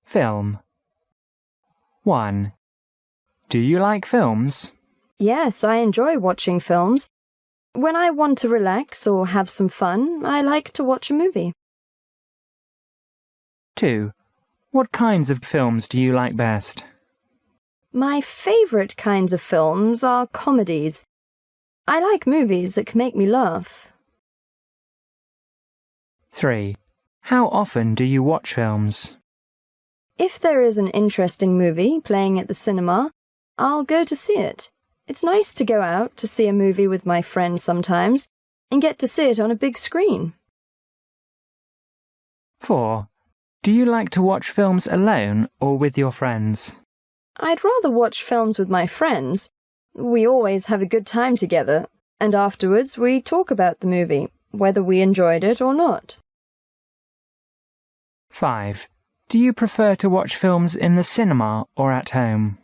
Film. 1. Do you like films? Yes, I enjoy watching films. When I want to relax or have some fun, I like to watch a movie. 2. What kinds of films do you like best? My favourite kinds of films are comedies. I like movies that can make me laugh. 3. How often do you watch films? If there is an interesting movie playing at the cinema, I'll go to see it. It's nice to go out to see a movie with my friends sometimes and get to see it on a big screen. 4. Do you like to watch films alone or with your friends? I'd rather watch films with my friends. We always have a good time together, and afterwards we talk about the movie, whether we enjoyed it or not. 5. Do you prefer to watch films in the cinema or at home?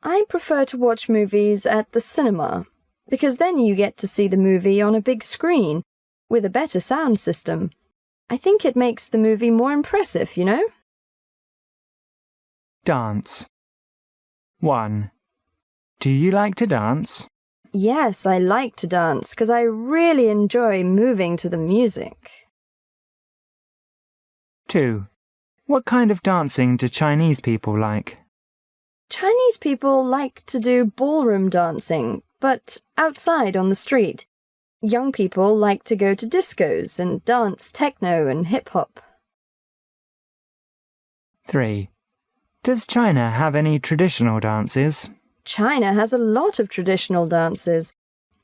I prefer to watch movies at the cinema, because then you get to see the movie on a big screen, with a better sound system. I think it makes the movie more impressive, you know? Dance. 1. Do you like to dance? Yes, I like to dance, because I really enjoy moving to the music. 2. What kind of dancing do Chinese people like? Chinese people like to do ballroom dancing, but outside on the street. Young people like to go to discos and dance techno and hip-hop. 3. Does China have any traditional dances? China has a lot of traditional dances.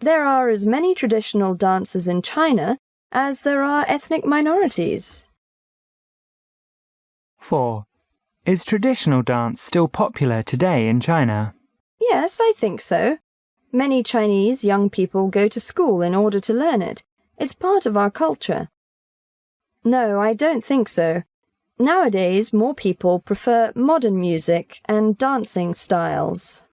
There are as many traditional dances in China as there are ethnic minorities. 4. Is traditional dance still popular today in China? Yes, I think so. Many Chinese young people go to school in order to learn it. It's part of our culture. No, I don't think so. Nowadays, more people prefer modern music and dancing styles.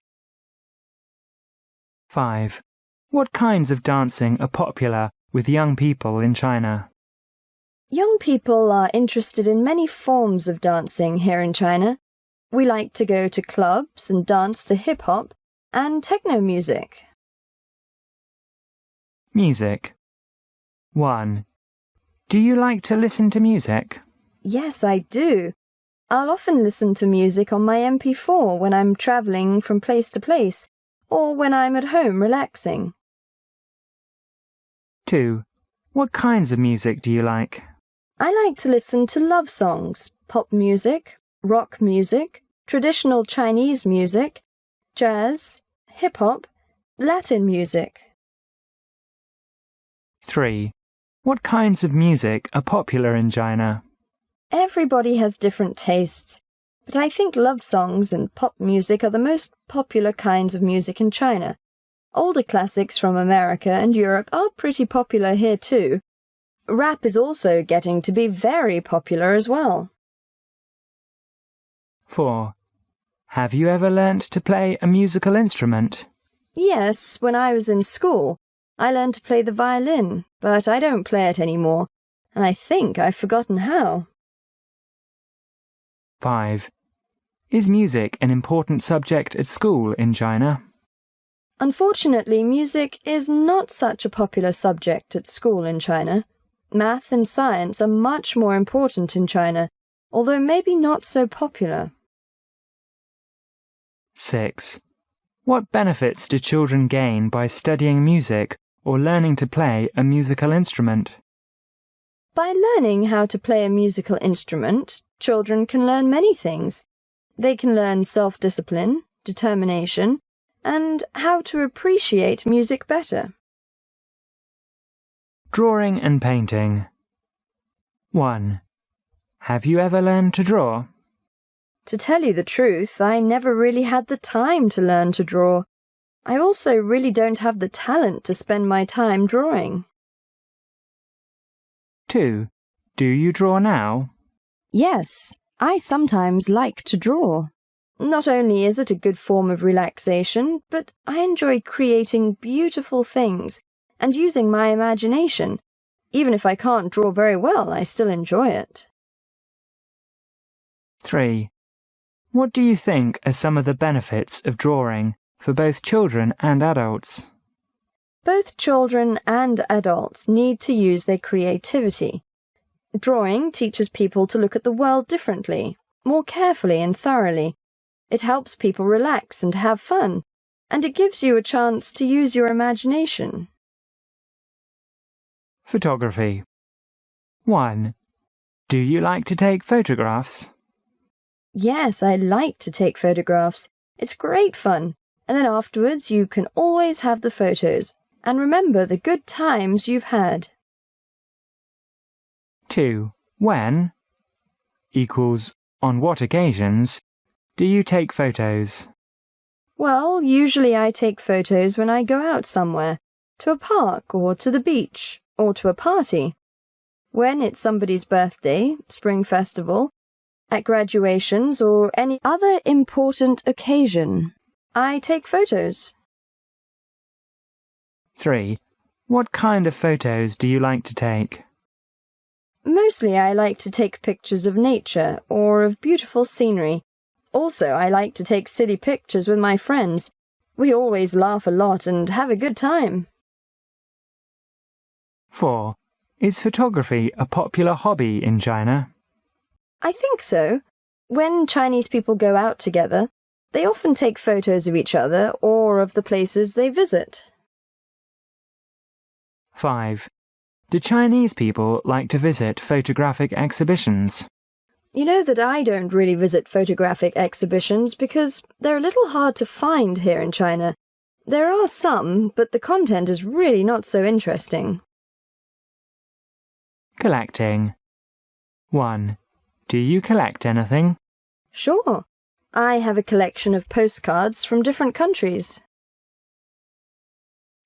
5. What kinds of dancing are popular with young people in China? Young people are interested in many forms of dancing here in China. We like to go to clubs and dance to hip-hop and techno music. Music. 1. Do you like to listen to music? Yes, I do. I'll often listen to music on my MP4 when I'm travelling from place to place, or when I'm at home relaxing. 2. What kinds of music do you like? I like to listen to love songs, pop music, rock music, traditional Chinese music, jazz, hip-hop, Latin music. 3. What kinds of music are popular in China? Everybody has different tastes, but I think love songs and pop music are the most popular kinds of music in China. Older classics from America and Europe are pretty popular here too. Rap is also getting to be very popular as well. 4. Have you ever learnt to play a musical instrument? Yes, when I was in school, I learned to play the violin, but I don't play it anymore, and I think I've forgotten how. 5. Is music an important subject at school in China? Unfortunately, music is not such a popular subject at school in China. Math and science are much more important in China, although maybe not so popular. 6. What benefits do children gain by studying music or learning to play a musical instrument? By learning how to play a musical instrument, children can learn many things. They can learn self-discipline, determination, and how to appreciate music better. Drawing and painting. 1. Have you ever learned to draw? To tell you the truth, I never really had the time to learn to draw. I also really don't have the talent to spend my time drawing. 2. Do you draw now? Yes, I sometimes like to draw. Not only is it a good form of relaxation, but I enjoy creating beautiful things and using my imagination. Even if I can't draw very well, I still enjoy it. 3. What do you think are some of the benefits of drawing for both children and adults? Both children and adults need to use their creativity. Drawing teaches people to look at the world differently, more carefully and thoroughly. It helps people relax and have fun, and it gives you a chance to use your imagination. Photography. 1. Do you like to take photographs? Yes, I like to take photographs. It's great fun, and then afterwards you can always have the photos and remember the good times you've had. 2. When equals on what occasions do you take photos? Well, usually I take photos when I go out somewhere, to a park or to the beach or to a party. When it's somebody's birthday, spring festival, at graduations or any other important occasion, I take photos. 3. What kind of photos do you like to take? Mostly I like to take pictures of nature or of beautiful scenery. Also, I like to take silly pictures with my friends. We always laugh a lot and have a good time. 4. Is photography a popular hobby in China? I think so. When Chinese people go out together, they often take photos of each other or of the places they visit. 5. Do Chinese people like to visit photographic exhibitions? You know that I don't really visit photographic exhibitions because they're a little hard to find here in China. There are some, but the content is really not so interesting. Collecting. 1. Do you collect anything? Sure. I have a collection of postcards from different countries.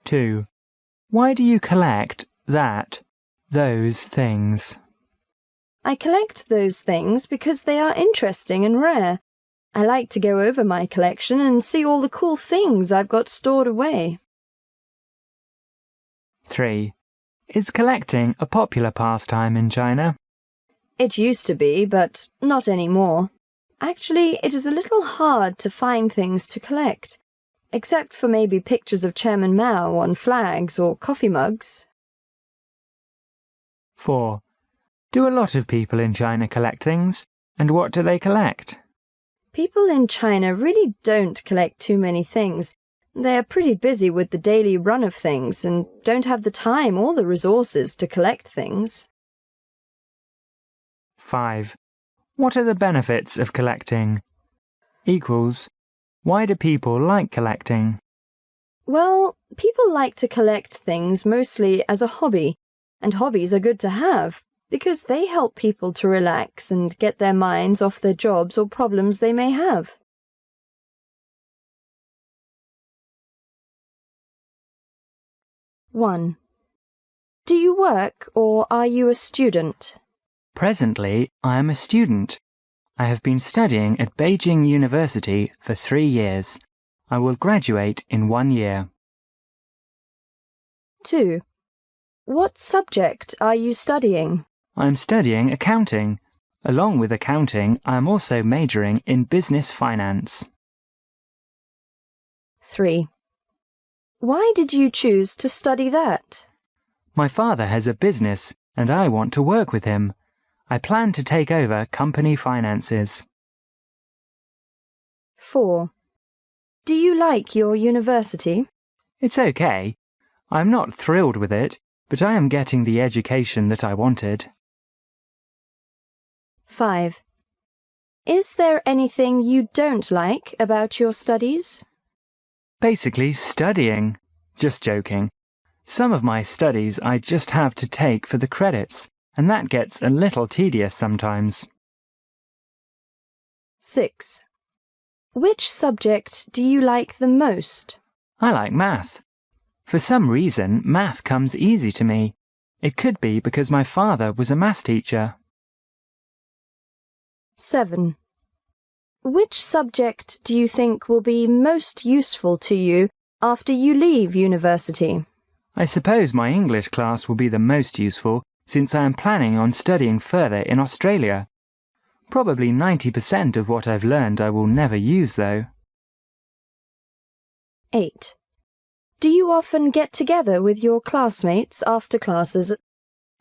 2. Why do you collect those things? I collect those things because they are interesting and rare. I like to go over my collection and see all the cool things I've got stored away. 3. Is collecting a popular pastime in China? It used to be, but not anymore. Actually, it is a little hard to find things to collect, except for maybe pictures of Chairman Mao on flags or coffee mugs. 4. Do a lot of people in China collect things, and what do they collect? People in China really don't collect too many things. They are pretty busy with the daily run of things and don't have the time or the resources to collect things. 5. What are the benefits of collecting? Equals, why do people like collecting? Well, people like to collect things mostly as a hobby, and hobbies are good to have because they help people to relax and get their minds off their jobs or problems they may have. One. Do you work or are you a student? Presently, I am a student. I have been studying at Beijing University for 3 years. I will graduate in 1 year. 2. What subject are you studying? I am studying accounting. Along with accounting, I am also majoring in business finance. 3. Why did you choose to study that? My father has a business, and I want to work with him. I plan to take over company finances. 4. Do you like your university? It's okay. I'm not thrilled with it, but I am getting the education that I wanted. 5. Is there anything you don't like about your studies? Basically, studying. Just joking. Some of my studies I just have to take for the credits, and that gets a little tedious sometimes. 6. Which subject do you like the most? I like math. For some reason, math comes easy to me. It could be because my father was a math teacher. 7. Which subject do you think will be most useful to you after you leave university? I suppose my English class will be the most useful, since I am planning on studying further in Australia. Probably 90% of what I've learned I will never use, though. 8. Do you often get together with your classmates after classes?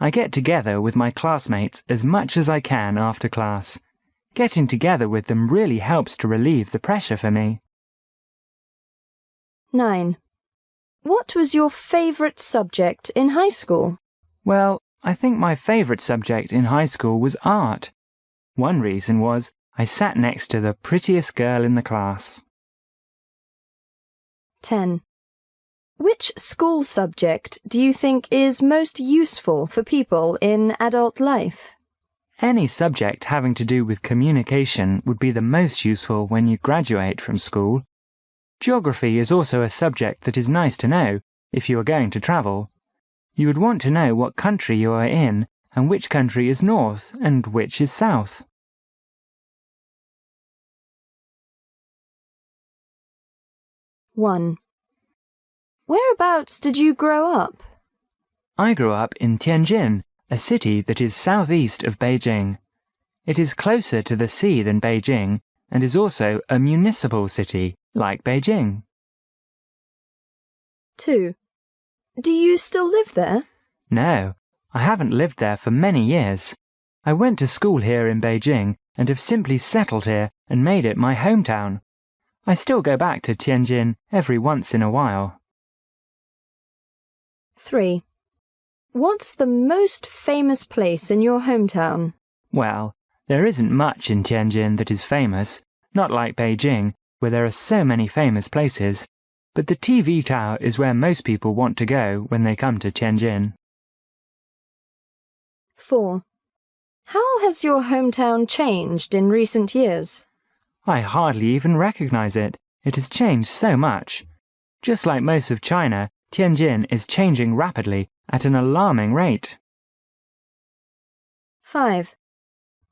I get together with my classmates as much as I can after class. Getting together with them really helps to relieve the pressure for me. 9. What was your favourite subject in high school? Well, I think my favourite subject in high school was art. One reason was I sat next to the prettiest girl in the class. 10. Which school subject do you think is most useful for people in adult life? Any subject having to do with communication would be the most useful when you graduate from school. Geography is also a subject that is nice to know if you are going to travel. You would want to know what country you are in and which country is north and which is south. One. Whereabouts did you grow up? I grew up in Tianjin, a city that is southeast of Beijing. It is closer to the sea than Beijing and is also a municipal city, like Beijing. 2. Do you still live there? No, I haven't lived there for many years. I went to school here in Beijing and have simply settled here and made it my hometown. I still go back to Tianjin every once in a while. 3. What's the most famous place in your hometown? Well, there isn't much in Tianjin that is famous, not like Beijing, where there are so many famous places, but the TV tower is where most people want to go when they come to Tianjin. 4. How has your hometown changed in recent years? I hardly even recognize it. It has changed so much. Just like most of China, Tianjin is changing rapidly at an alarming rate. 5.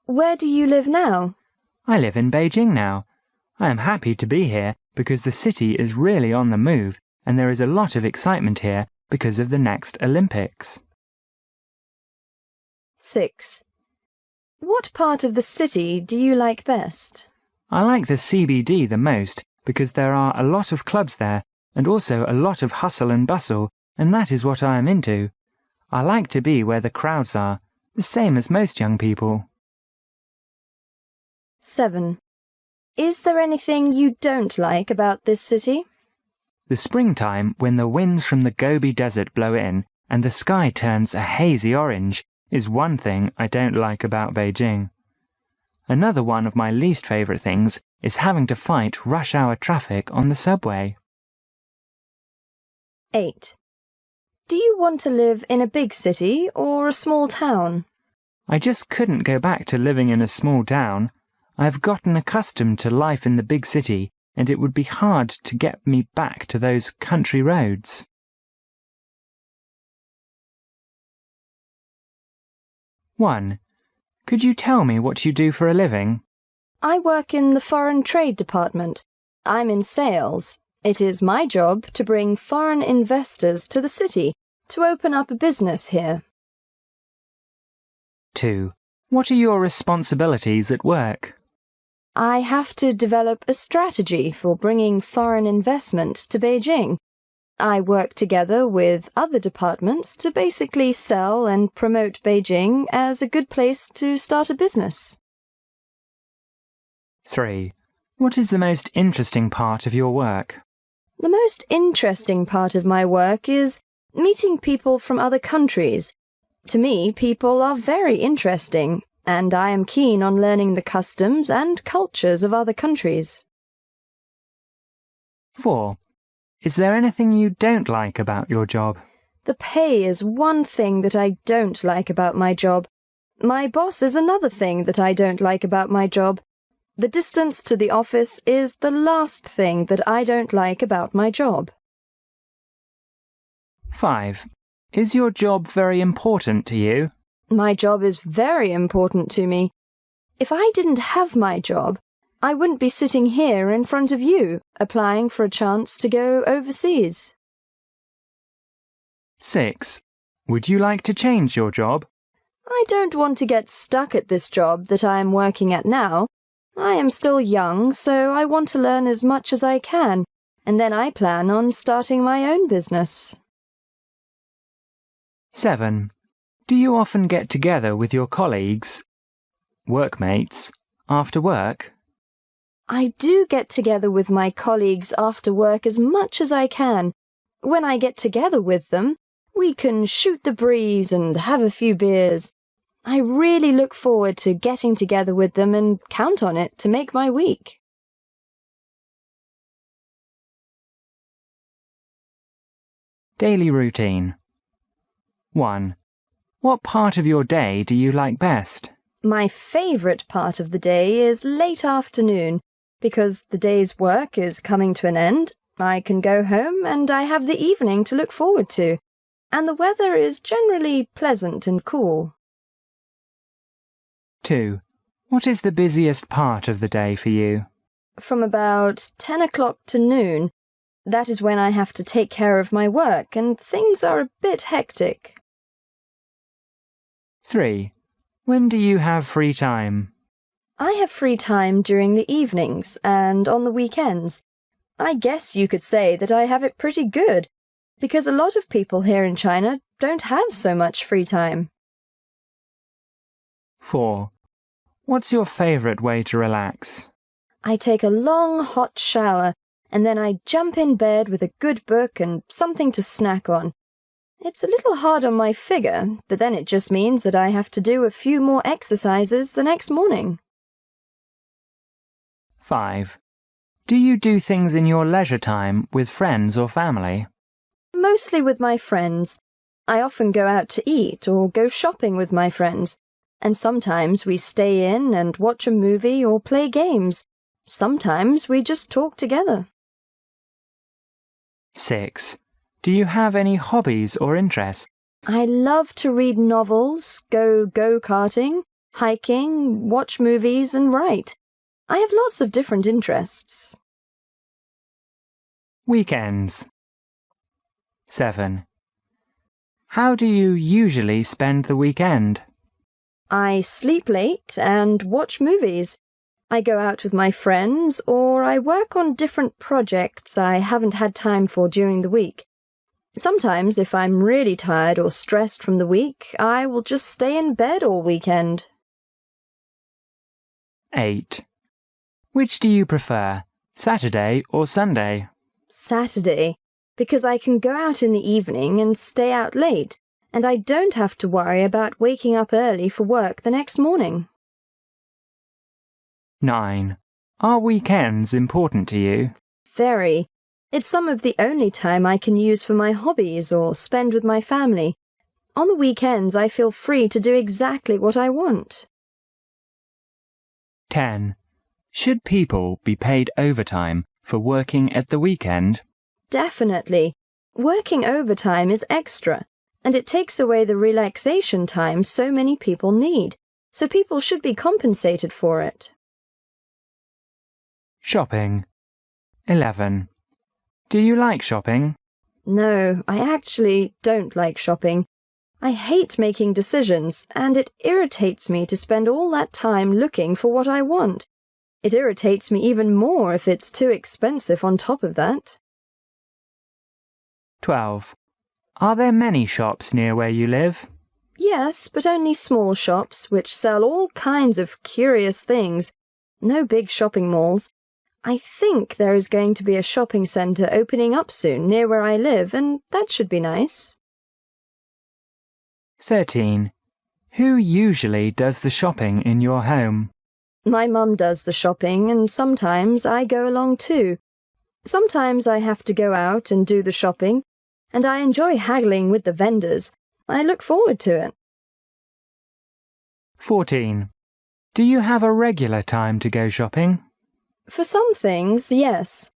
Where do you live now? I live in Beijing now. I am happy to be here because the city is really on the move and there is a lot of excitement here because of the next Olympics. 6. What part of the city do you like best? I like the CBD the most because there are a lot of clubs there and also a lot of hustle and bustle, and that is what I am into. I like to be where the crowds are, the same as most young people. 7. Is there anything you don't like about this city? The springtime, when the winds from the Gobi Desert blow in and the sky turns a hazy orange, is one thing I don't like about Beijing. Another one of my least favourite things is having to fight rush-hour traffic on the subway. 8. Do you want to live in a big city or a small town? I just couldn't go back to living in a small town. I've gotten accustomed to life in the big city, and it would be hard to get me back to those country roads. 1. Could you tell me what you do for a living? I work in the Foreign Trade Department. I'm in sales. It is my job to bring foreign investors to the city to open up a business here. 2. What are your responsibilities at work? I have to develop a strategy for bringing foreign investment to Beijing. I work together with other departments to basically sell and promote Beijing as a good place to start a business. 3. What is the most interesting part of your work? The most interesting part of my work is meeting people from other countries. To me, people are very interesting, and I am keen on learning the customs and cultures of other countries. 4. Is there anything you don't like about your job? The pay is one thing that I don't like about my job. My boss is another thing that I don't like about my job. The distance to the office is the last thing that I don't like about my job. 5. Is your job very important to you? My job is very important to me. If I didn't have my job, I wouldn't be sitting here in front of you, applying for a chance to go overseas. 6. Would you like to change your job? I don't want to get stuck at this job that I am working at now. I am still young, so I want to learn as much as I can, and then I plan on starting my own business. 7. Do you often get together with your colleagues, workmates, after work? I do get together with my colleagues after work as much as I can. When I get together with them, we can shoot the breeze and have a few beers. I really look forward to getting together with them and count on it to make my week. Daily routine. 1. What part of your day do you like best? My favourite part of the day is late afternoon, because the day's work is coming to an end. I can go home and I have the evening to look forward to, and the weather is generally pleasant and cool. 2. What is the busiest part of the day for you? From about 10 o'clock to noon. That is when I have to take care of my work, and things are a bit hectic. 3. When do you have free time? I have free time during the evenings and on the weekends. I guess you could say that I have it pretty good, because a lot of people here in China don't have so much free time. 4. What's your favourite way to relax? I take a long hot shower, and then I jump in bed with a good book and something to snack on. It's a little hard on my figure, but then it just means that I have to do a few more exercises the next morning. 5. Do you do things in your leisure time with friends or family? Mostly with my friends. I often go out to eat or go shopping with my friends, and sometimes we stay in and watch a movie or play games. Sometimes we just talk together. 6. Do you have any hobbies or interests? I love to read novels, go go-karting, hiking, watch movies and write. I have lots of different interests. Weekends. 7. How do you usually spend the weekend? I sleep late and watch movies. I go out with my friends, or I work on different projects I haven't had time for during the week. Sometimes, if I'm really tired or stressed from the week, I will just stay in bed all weekend. 8. Which do you prefer, Saturday or Sunday? Saturday, because I can go out in the evening and stay out late, and I don't have to worry about waking up early for work the next morning. 9. Are weekends important to you? Very. It's some of the only time I can use for my hobbies or spend with my family. On the weekends, I feel free to do exactly what I want. 10. Should people be paid overtime for working at the weekend? Definitely. Working overtime is extra, and it takes away the relaxation time so many people need, so people should be compensated for it. Shopping. 11. Do you like shopping? No, I actually don't like shopping. I hate making decisions, and it irritates me to spend all that time looking for what I want. It irritates me even more if it's too expensive on top of that. 12. Are there many shops near where you live? Yes, but only small shops which sell all kinds of curious things. No big shopping malls. I think there is going to be a shopping centre opening up soon near where I live, and that should be nice. 13. Who usually does the shopping in your home? My mum does the shopping, and sometimes I go along too. Sometimes I have to go out and do the shopping, and I enjoy haggling with the vendors. I look forward to it. 14. Do you have a regular time to go shopping? For some things, yes.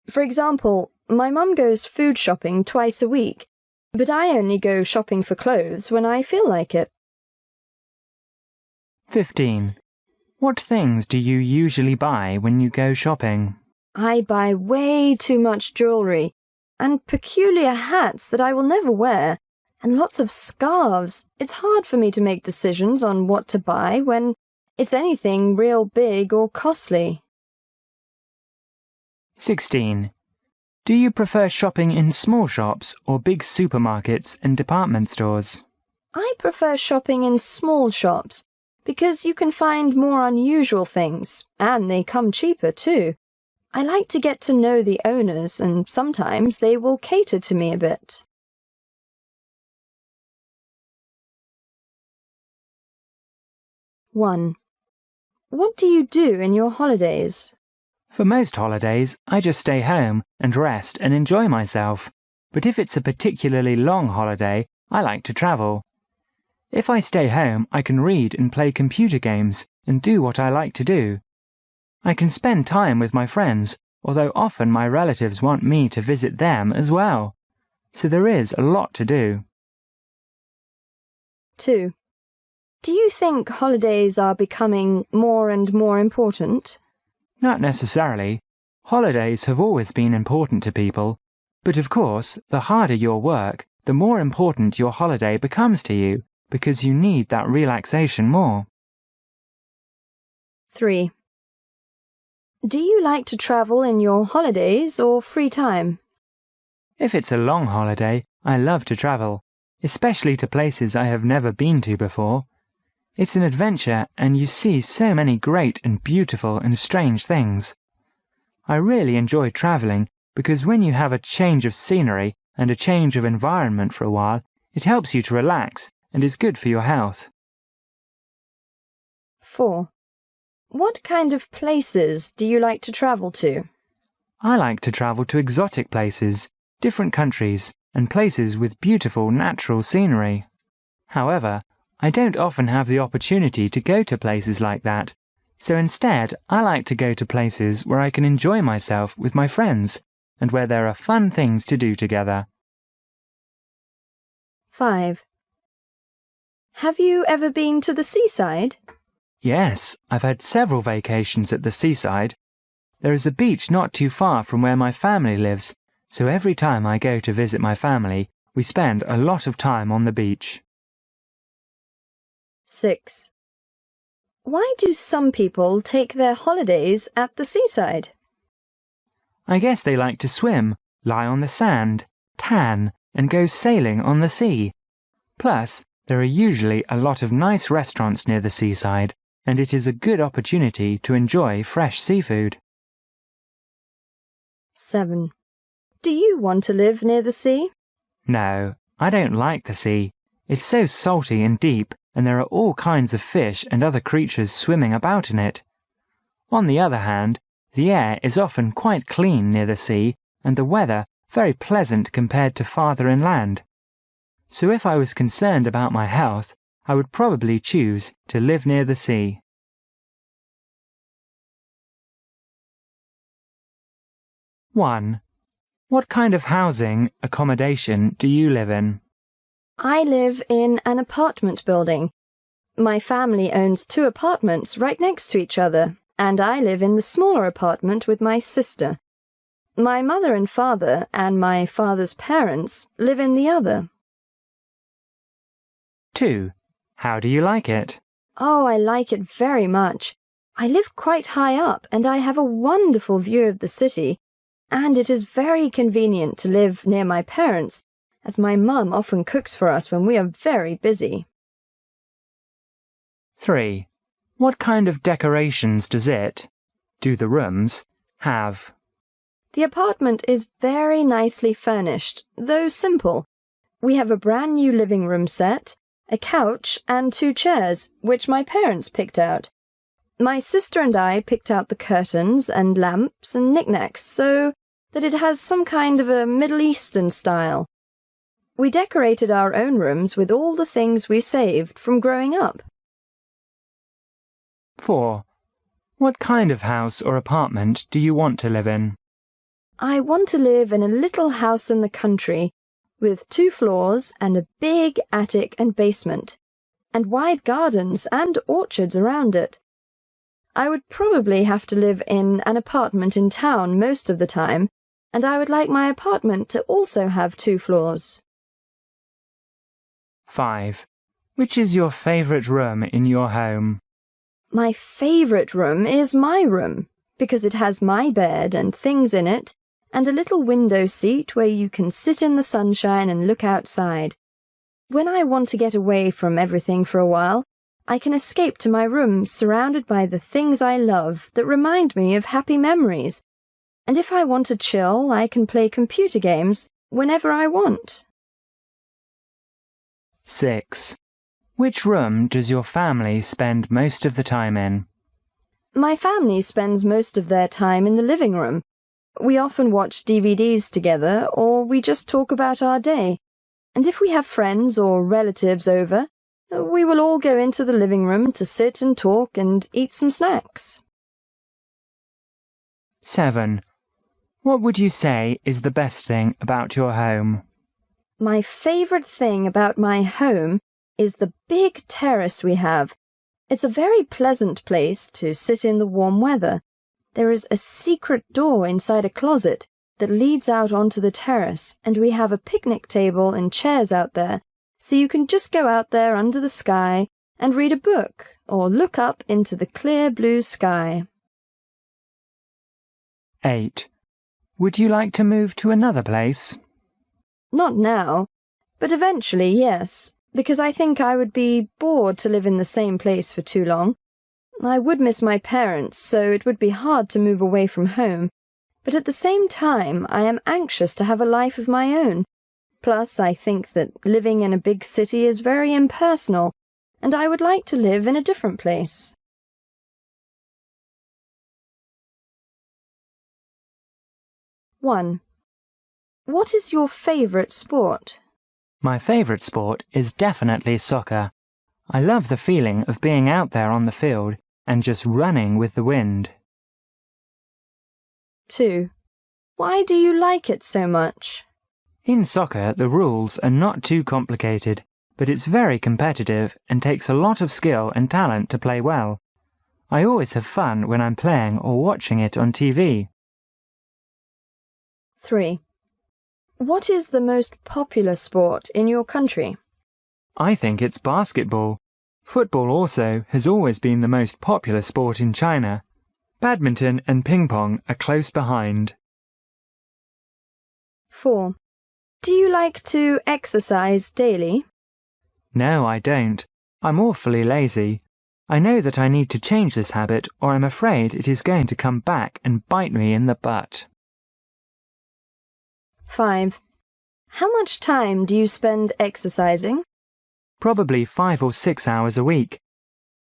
For example, my mum goes food shopping twice a week, but I only go shopping for clothes when I feel like it. 15. What things do you usually buy when you go shopping? I buy way too much jewellery, and peculiar hats that I will never wear, And lots of scarves. It's hard for me to make decisions on what to buy when it's anything real big or costly. 16. Do you prefer shopping in small shops or big supermarkets and department stores? I prefer shopping in small shops because you can find more unusual things, and they come cheaper too. I like to get to know the owners, and sometimes they will cater to me a bit. One. What do you do in your holidays? For most holidays, I just stay home and rest and enjoy myself. But if it's a particularly long holiday, I like to travel. If I stay home, I can read and play computer games and do what I like to do. I can spend time with my friends, although often my relatives want me to visit them as well. So there is a lot to do. 2. Do you think holidays are becoming more and more important? Not necessarily. Holidays have always been important to people. But of course, the harder your work, the more important your holiday becomes to you, because you need that relaxation more. 3. Do you like to travel in your holidays or free time? If it's a long holiday, I love to travel, especially to places I have never been to before. It's an adventure, and you see so many great and beautiful and strange things. I really enjoy travelling because when you have a change of scenery and a change of environment for a while, it helps you to relax and is good for your health. 4. What kind of places do you like to travel to? I like to travel to exotic places, different countries, and places with beautiful natural scenery. However, I don't often have the opportunity to go to places like that, so instead I like to go to places where I can enjoy myself with my friends and where there are fun things to do together. 5. Have you ever been to the seaside? Yes, I've had several vacations at the seaside. There is a beach not too far from where my family lives, so every time I go to visit my family, we spend a lot of time on the beach. 6. Why do some people take their holidays at the seaside? I guess they like to swim, lie on the sand, tan, and go sailing on the sea. Plus, there are usually a lot of nice restaurants near the seaside, and it is a good opportunity to enjoy fresh seafood. 7. Do you want to live near the sea? No, I don't like the sea. It's so salty and deep, and there are all kinds of fish and other creatures swimming about in it. On the other hand, the air is often quite clean near the sea, and the weather very pleasant compared to farther inland. So if I was concerned about my health, I would probably choose to live near the sea. 1. What kind of housing, accommodation do you live in? I live in an apartment building. My family owns 2 apartments right next to each other, and I live in the smaller apartment with my sister. My mother and father and my father's parents live in the other. 2. How do you like it? Oh, I like it very much. I live quite high up and I have a wonderful view of the city, and it is very convenient to live near my parents, as my mum often cooks for us when we are very busy. 3. What kind of decorations do the rooms, have? The apartment is very nicely furnished, though simple. We have a brand new living room set, a couch and 2 chairs, which my parents picked out. My sister and I picked out the curtains and lamps and knickknacks so that it has some kind of a Middle Eastern style. We decorated our own rooms with all the things we saved from growing up. 4. What kind of house or apartment do you want to live in? I want to live in a little house in the country, with 2 floors and a big attic and basement, and wide gardens and orchards around it. I would probably have to live in an apartment in town most of the time, and I would like my apartment to also have 2 floors. 5. Which is your favourite room in your home? My favourite room is my room, because it has my bed and things in it, and a little window seat where you can sit in the sunshine and look outside. When I want to get away from everything for a while, I can escape to my room surrounded by the things I love that remind me of happy memories. And if I want to chill, I can play computer games whenever I want. 6. Which room does your family spend most of the time in? My family spends most of their time in the living room. We often watch DVDs together, or we just talk about our day. And if we have friends or relatives over, we will all go into the living room to sit and talk and eat some snacks. 7. What would you say is the best thing about your home? My favourite thing about my home is the big terrace we have. It's a very pleasant place to sit in the warm weather. There is a secret door inside a closet that leads out onto the terrace, and we have a picnic table and chairs out there, so you can just go out there under the sky and read a book or look up into the clear blue sky. 8. Would you like to move to another place? Not now, but eventually, yes, because I think I would be bored to live in the same place for too long. I would miss my parents, so it would be hard to move away from home, but at the same time I am anxious to have a life of my own. Plus, I think that living in a big city is very impersonal, and I would like to live in a different place. 1. What is your favourite sport? My favourite sport is definitely soccer. I love the feeling of being out there on the field and just running with the wind. 2. Why do you like it so much? In soccer, the rules are not too complicated, but it's very competitive and takes a lot of skill and talent to play well. I always have fun when I'm playing or watching it on TV. 3. What is the most popular sport in your country? I think it's basketball. Football also has always been the most popular sport in China. Badminton and ping pong are close behind. 4. Do you like to exercise daily? No, I don't. I'm awfully lazy. I know that I need to change this habit, or I'm afraid it is going to come back and bite me in the butt. 5. How much time do you spend exercising? Probably 5 or 6 hours a week.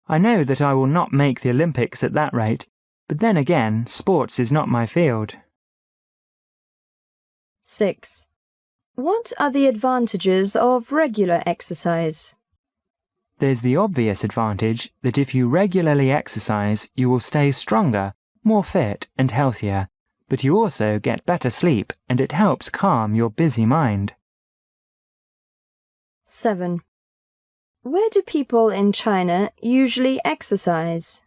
I know that I will not make the Olympics at that rate, but then again, sports is not my field. 6. What are the advantages of regular exercise? There's the obvious advantage that if you regularly exercise, you will stay stronger, more fit and healthier, but you also get better sleep and it helps calm your busy mind. 7. Where do people in China usually exercise?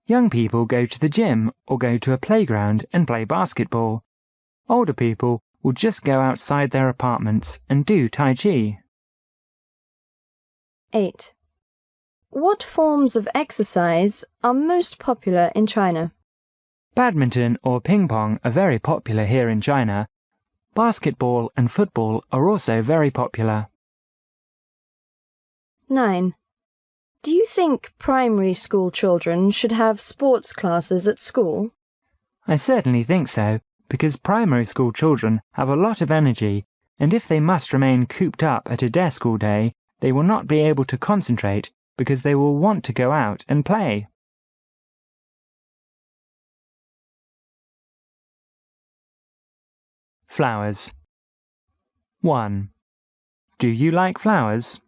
Young people go to the gym or go to a playground and play basketball. Older people will just go outside their apartments and do Tai Chi. 8. What forms of exercise are most popular in China? Badminton or ping pong are very popular here in China. Basketball and football are also very popular. 9. Do you think primary school children should have sports classes at school? I certainly think so, because primary school children have a lot of energy, and if they must remain cooped up at a desk all day, they will not be able to concentrate because they will want to go out and play. Flowers. 1. Do you like flowers?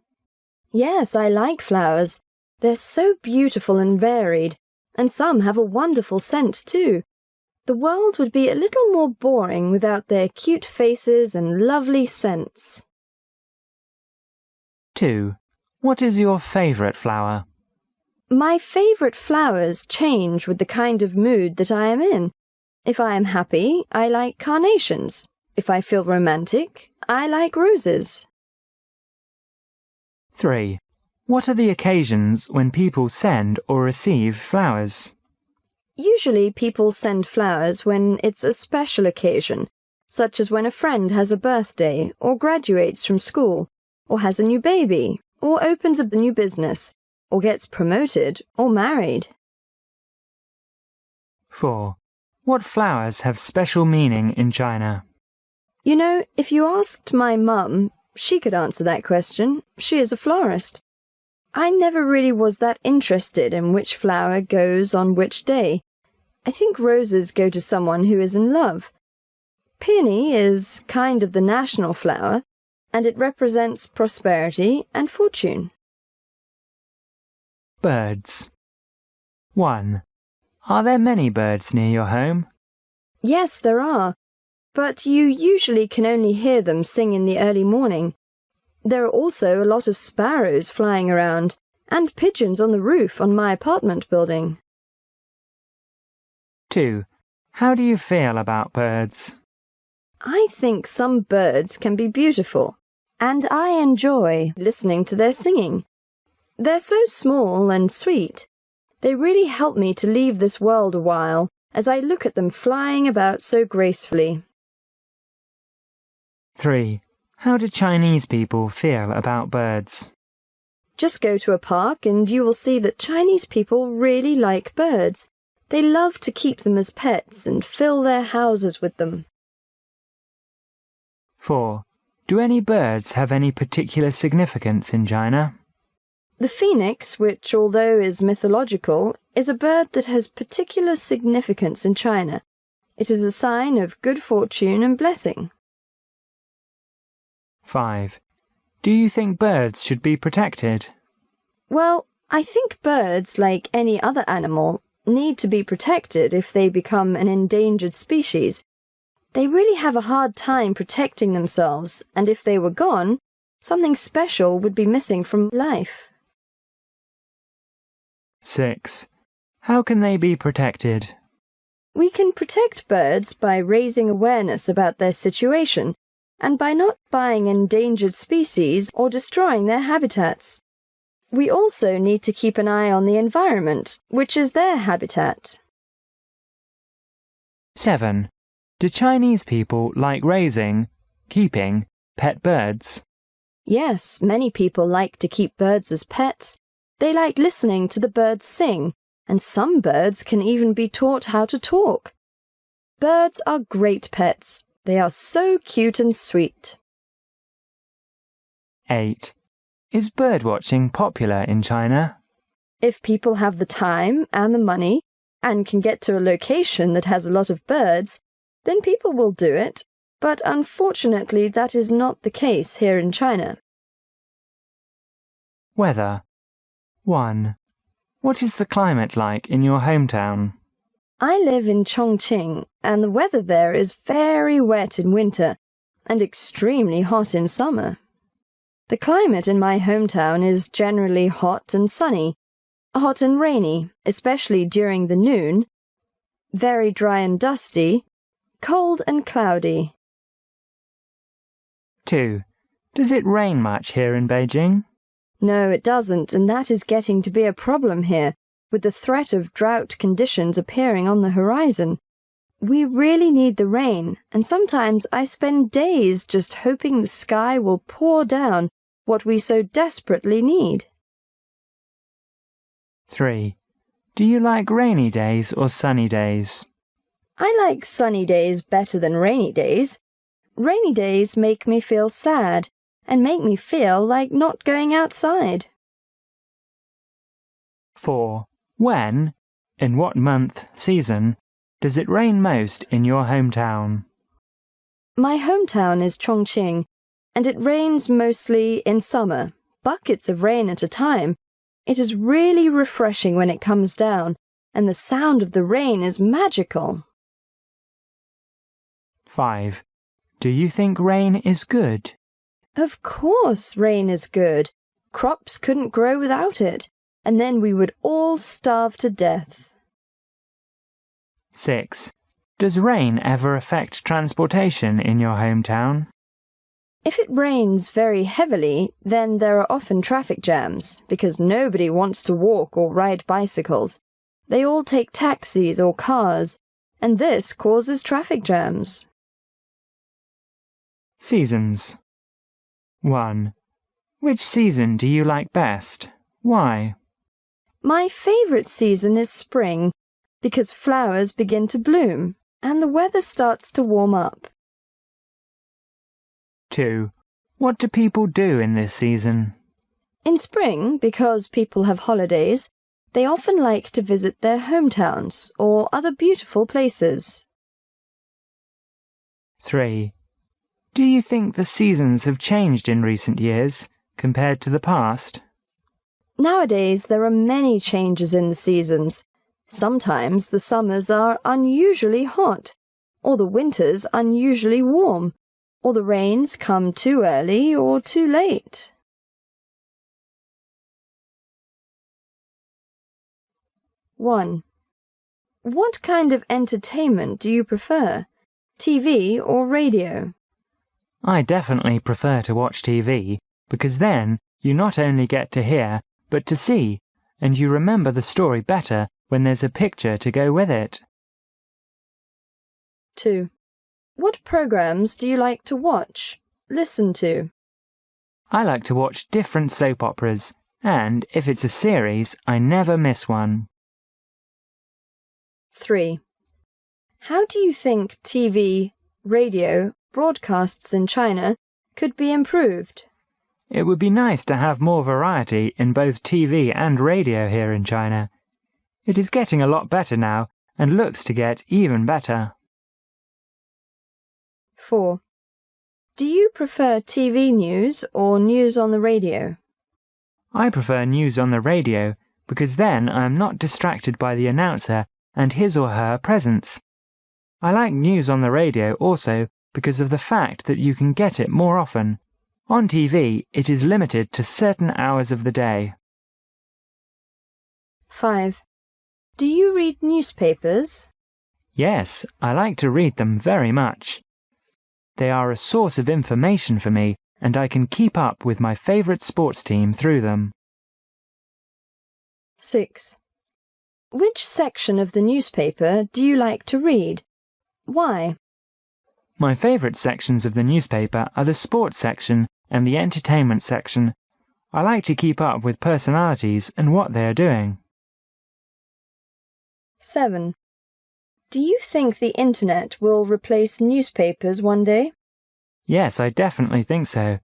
Yes, I like flowers. They're so beautiful and varied, and some have a wonderful scent too. The world would be a little more boring without their cute faces and lovely scents. 2. What is your favourite flower? My favourite flowers change with the kind of mood that I am in. If I am happy, I like carnations. If I feel romantic, I like roses. 3. What are the occasions when people send or receive flowers? Usually people send flowers when it's a special occasion, such as when a friend has a birthday, or graduates from school, or has a new baby, or opens up a new business, or gets promoted, or married. 4. What flowers have special meaning in China? You know, if you asked my mum, she could answer that question. She is a florist. I never really was that interested in which flower goes on which day. I think roses go to someone who is in love. Peony is kind of the national flower, and it represents prosperity and fortune. Birds. 1. Are there many birds near your home? Yes, there are, but you usually can only hear them sing in the early morning. There are also a lot of sparrows flying around, and pigeons on the roof on my apartment building. 2. How do you feel about birds? I think some birds can be beautiful, and I enjoy listening to their singing. They're so small and sweet. They really help me to leave this world a while as I look at them flying about so gracefully. 3. How do Chinese people feel about birds? Just go to a park and you will see that Chinese people really like birds. They love to keep them as pets and fill their houses with them. 4. Do any birds have any particular significance in China? The phoenix, which although is mythological, is a bird that has particular significance in China. It is a sign of good fortune and blessing. 5. Do you think birds should be protected? Well, I think birds, like any other animal, need to be protected if they become an endangered species. They really have a hard time protecting themselves, and if they were gone, something special would be missing from life. 6. How can they be protected? We can protect birds by raising awareness about their situation, and by not buying endangered species or destroying their habitats. We also need to keep an eye on the environment, which is their habitat. 7. Do Chinese people like keeping pet birds? Yes, many people like to keep birds as pets. They like listening to the birds sing, and some birds can even be taught how to talk. Birds are great pets. They are so cute and sweet. 8. Is birdwatching popular in China? If people have the time and the money, and can get to a location that has a lot of birds, then people will do it, but unfortunately that is not the case here in China. Weather. 1. What is the climate like in your hometown? I live in Chongqing, and the weather there is very wet in winter and extremely hot in summer. The climate in my hometown is generally hot and sunny, hot and rainy, especially during the noon, very dry and dusty, cold and cloudy. 2. Does it rain much here in Beijing? No, it doesn't, and that is getting to be a problem here, with the threat of drought conditions appearing on the horizon. We really need the rain, and sometimes I spend days just hoping the sky will pour down what we so desperately need. 3. Do you like rainy days or sunny days? I like sunny days better than rainy days. Rainy days make me feel sad and make me feel like not going outside. 4. When, in what month, season, does it rain most in your hometown? My hometown is Chongqing, and it rains mostly in summer, buckets of rain at a time. It is really refreshing when it comes down, and the sound of the rain is magical. 5. Do you think rain is good? Of course rain is good. Crops couldn't grow without it, and then we would all starve to death. 6. Does rain ever affect transportation in your hometown? If it rains very heavily, then there are often traffic jams, because nobody wants to walk or ride bicycles. They all take taxis or cars, and this causes traffic jams. Seasons. 1. Which season do you like best? Why? My favourite season is spring, because flowers begin to bloom, and the weather starts to warm up. 2. What do people do in this season? In spring, because people have holidays, they often like to visit their hometowns or other beautiful places. 3. Do you think the seasons have changed in recent years, compared to the past? Nowadays, there are many changes in the seasons. Sometimes the summers are unusually hot, or the winters unusually warm, or the rains come too early or too late. 1. What kind of entertainment do you prefer? TV or radio? I definitely prefer to watch TV, because then you not only get to hear, but to see, and you remember the story better when there's a picture to go with it. 2. What programs do you like to watch, listen to? I like to watch different soap operas, and if it's a series, I never miss one. 3. How do you think TV, radio, broadcasts in China could be improved? It would be nice to have more variety in both TV and radio here in China. It is getting a lot better now, and looks to get even better. 4. Do you prefer TV news or news on the radio? I prefer news on the radio, because then I am not distracted by the announcer and his or her presence. I like news on the radio also because of the fact that you can get it more often. On TV, it is limited to certain hours of the day. 5. Do you read newspapers? Yes, I like to read them very much. They are a source of information for me, and I can keep up with my favourite sports team through them. 6. Which section of the newspaper do you like to read? Why? My favourite sections of the newspaper are the sports section and the entertainment section. I like to keep up with personalities and what they are doing. 7. Do you think the internet will replace newspapers one day? Yes, I definitely think so.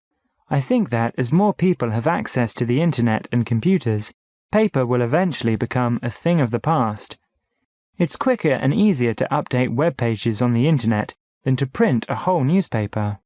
I think that as more people have access to the internet and computers, paper will eventually become a thing of the past. It's quicker and easier to update web pages on the internet than to print a whole newspaper.